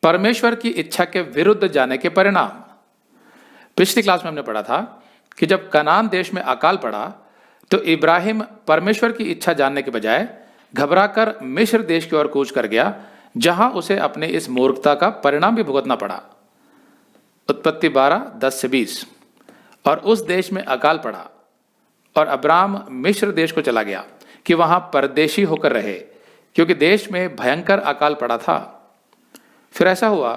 परमेश्वर की इच्छा के विरुद्ध जाने के परिणाम। पिछली क्लास में हमने पढ़ा था कि जब कनान देश में अकाल पड़ा तो इब्राहिम परमेश्वर की इच्छा जानने के बजाय घबराकर मिस्र देश की ओर कूच कर गया, जहां उसे अपने इस मूर्खता का परिणाम भी भुगतना पड़ा। उत्पत्ति 12:10-20। और उस देश में अकाल पड़ा और अब्राम मिस्र देश को चला गया कि वहां परदेशी होकर रहे, क्योंकि देश में भयंकर अकाल पड़ा था। फिर ऐसा हुआ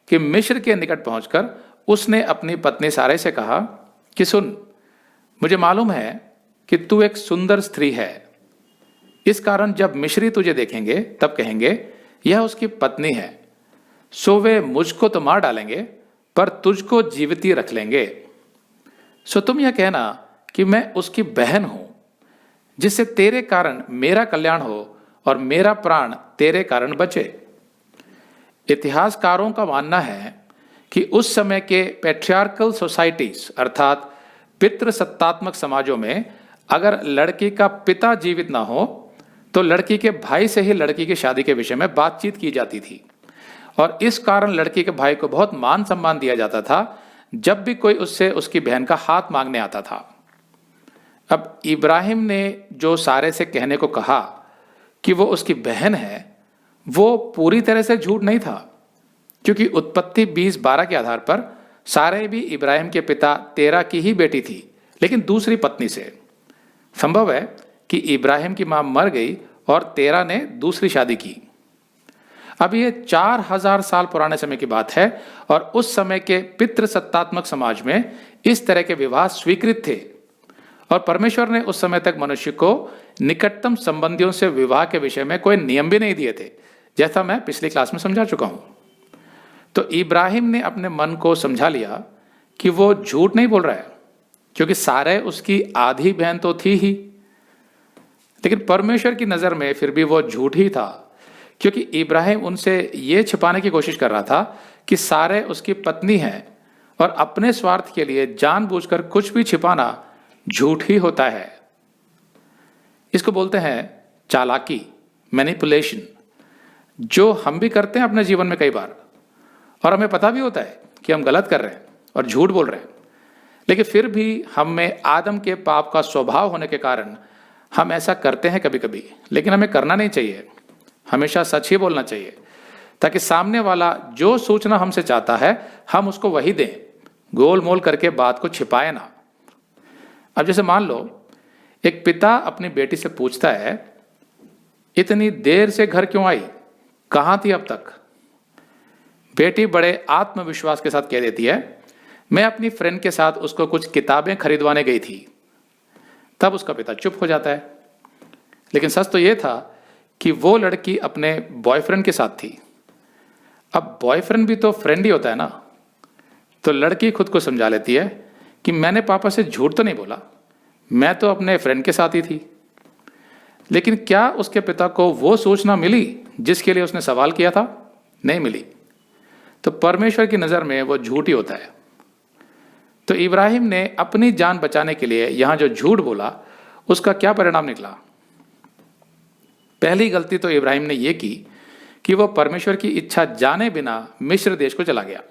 कि मिस्र के निकट पहुंचकर उसने अपनी पत्नी सारे से कहा कि सुन, मुझे मालूम है कि तू एक सुंदर स्त्री है। इस कारण जब मिस्री तुझे देखेंगे तब कहेंगे यह उसकी पत्नी है, सो वे मुझको तो मार डालेंगे पर तुझको जीविती रख लेंगे। सो तुम यह कहना कि मैं उसकी बहन हूं, जिससे तेरे कारण मेरा कल्याण हो और मेरा प्राण तेरे कारण बचे। इतिहासकारों का मानना है कि उस समय के पैट्रियार्कल सोसाइटीज अर्थात पितृसत्तात्मक समाजों में अगर लड़की का पिता जीवित ना हो तो लड़की के भाई से ही लड़की की शादी के विषय में बातचीत की जाती थी, और इस कारण लड़की के भाई को बहुत मान सम्मान दिया जाता था जब भी कोई उससे उसकी बहन का हाथ मांगने आता था। अब इब्राहिम ने जो सारे से कहने को कहा कि वो उसकी बहन है, वो पूरी तरह से झूठ नहीं था, क्योंकि उत्पत्ति 20:12 के आधार पर सारे भी इब्राहिम के पिता तेरह की ही बेटी थी, लेकिन दूसरी पत्नी से। संभव है कि इब्राहिम की मां मर गई और तेरह ने दूसरी शादी की। अब ये 4000 साल पुराने समय की बात है, और उस समय के पितृसत्तात्मक समाज में इस तरह के विवाह स्वीकृत थे, और परमेश्वर ने उस समय तक मनुष्य को निकटतम संबंधियों से विवाह के विषय में कोई नियम भी नहीं दिए थे, जैसा मैं पिछली क्लास में समझा चुका हूं। तो इब्राहिम ने अपने मन को समझा लिया कि वो झूठ नहीं बोल रहा है, क्योंकि सारे उसकी आधी बहन तो थी ही, लेकिन परमेश्वर की नजर में फिर भी वो झूठ ही था, क्योंकि इब्राहिम उनसे ये छिपाने की कोशिश कर रहा था कि सारे उसकी पत्नी है, और अपने स्वार्थ के लिए जानबूझकर कुछ भी छिपाना झूठ ही होता है। इसको बोलते हैं चालाकी, मैनिपुलेशन, जो हम भी करते हैं अपने जीवन में कई बार, और हमें पता भी होता है कि हम गलत कर रहे हैं और झूठ बोल रहे हैं, लेकिन फिर भी हम में आदम के पाप का स्वभाव होने के कारण हम ऐसा करते हैं कभी कभी। लेकिन हमें करना नहीं चाहिए, हमेशा सच ही बोलना चाहिए, ताकि सामने वाला जो सूचना हमसे चाहता है हम उसको वही दें, गोल मोल करके बात को छिपाए ना। अब जैसे मान लो एक पिता अपनी बेटी से पूछता है, इतनी देर से घर क्यों आई, कहां थी अब तक? बेटी बड़े आत्मविश्वास के साथ कह देती है, मैं अपनी फ्रेंड के साथ उसको कुछ किताबें खरीदवाने गई थी। तब उसका पिता चुप हो जाता है, लेकिन सच तो यह था कि वो लड़की अपने बॉयफ्रेंड के साथ थी। अब बॉयफ्रेंड भी तो फ्रेंड ही होता है ना। तो लड़की खुद को समझा लेती है कि मैंने पापा से झूठ तो नहीं बोला, मैं तो अपने फ्रेंड के साथ ही थी। लेकिन क्या उसके पिता को वो सूचना मिली जिसके लिए उसने सवाल किया था? नहीं मिली। तो परमेश्वर की नजर में वो झूठ ही होता है। तो इब्राहिम ने अपनी जान बचाने के लिए यहां जो झूठ बोला, उसका क्या परिणाम निकला? पहली गलती तो इब्राहिम ने यह की कि वो परमेश्वर की इच्छा जाने बिना मिस्र देश को चला गया।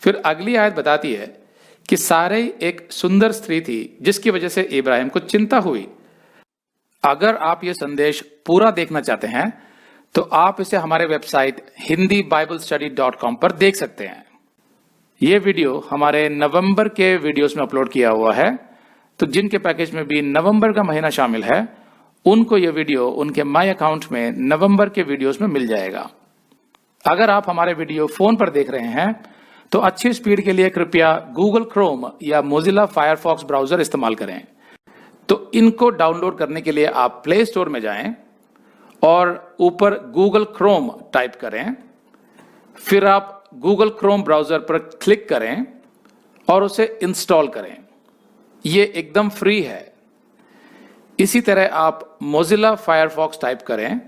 फिर अगली आयत बताती है कि सारे एक सुंदर स्त्री थी, जिसकी वजह से इब्राहिम को चिंता हुई। अगर आप ये संदेश पूरा देखना चाहते हैं तो आप इसे हमारे वेबसाइट hindiBiblestudy.com पर देख सकते हैं। ये वीडियो हमारे नवंबर के वीडियोस में अपलोड किया हुआ है, तो जिनके पैकेज में भी नवंबर का महीना शामिल है उनको ये वीडियो उनके माई अकाउंट में नवंबर के वीडियोस में मिल जाएगा। अगर आप हमारे वीडियो फोन पर देख रहे हैं तो अच्छी स्पीड के लिए कृपया गूगल क्रोम या मोजिला फायरफॉक्स ब्राउजर इस्तेमाल करें। तो इनको डाउनलोड करने के लिए आप प्ले स्टोर में जाएं और ऊपर गूगल क्रोम टाइप करें, फिर आप गूगल क्रोम ब्राउजर पर क्लिक करें और उसे इंस्टॉल करें। ये एकदम फ्री है। इसी तरह आप मोजिला फायरफॉक्स टाइप करें,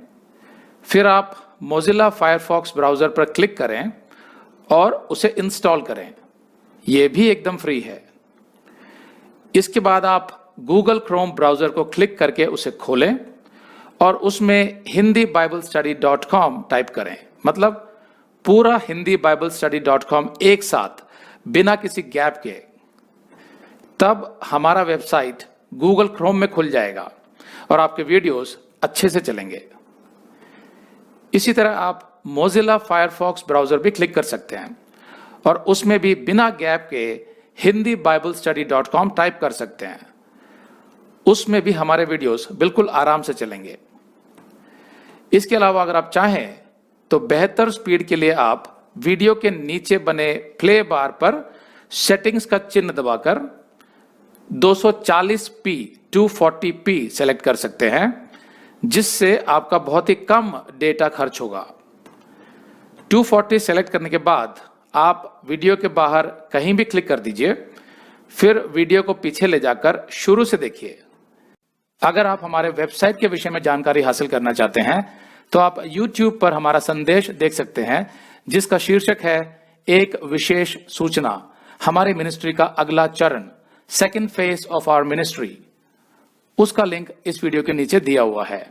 फिर आप मोजिला फायरफॉक्स ब्राउजर पर क्लिक करें और उसे इंस्टॉल करें। यह भी एकदम फ्री है। इसके बाद आप गूगल क्रोम ब्राउजर को क्लिक करके उसे खोलें और उसमें hindiBiblestudy.com टाइप करें, मतलब पूरा हिंदी बाइबल स्टडी .com एक साथ बिना किसी गैप के, तब हमारा वेबसाइट गूगल क्रोम में खुल जाएगा और आपके वीडियोस अच्छे से चलेंगे। इसी तरह आप मोजिला फायरफॉक्स ब्राउजर भी क्लिक कर सकते हैं और उसमें भी बिना गैप के Hindi Bible study .com type कर सकते हैं। उसमें भी हमारे वीडियोस बिल्कुल आराम से चलेंगे। इसके अलावा अगर आप चाहें तो बेहतर स्पीड के लिए आप वीडियो के नीचे बने प्ले बार पर सेटिंग्स का चिन्ह दबाकर 240p 240p सेलेक्ट कर सकते हैं, जिससे आपका बहुत ही कम डेटा खर्च होगा। 240 सेलेक्ट करने के बाद आप वीडियो के बाहर कहीं भी क्लिक कर दीजिए, फिर वीडियो को पीछे ले जाकर शुरू से देखिए। अगर आप हमारे वेबसाइट के विषय में जानकारी हासिल करना चाहते हैं तो आप YouTube पर हमारा संदेश देख सकते हैं, जिसका शीर्षक है एक विशेष सूचना, हमारी मिनिस्ट्री का अगला चरण, second phase of our ministry. उसका लिंक इस वीडियो के नीचे दिया हुआ है।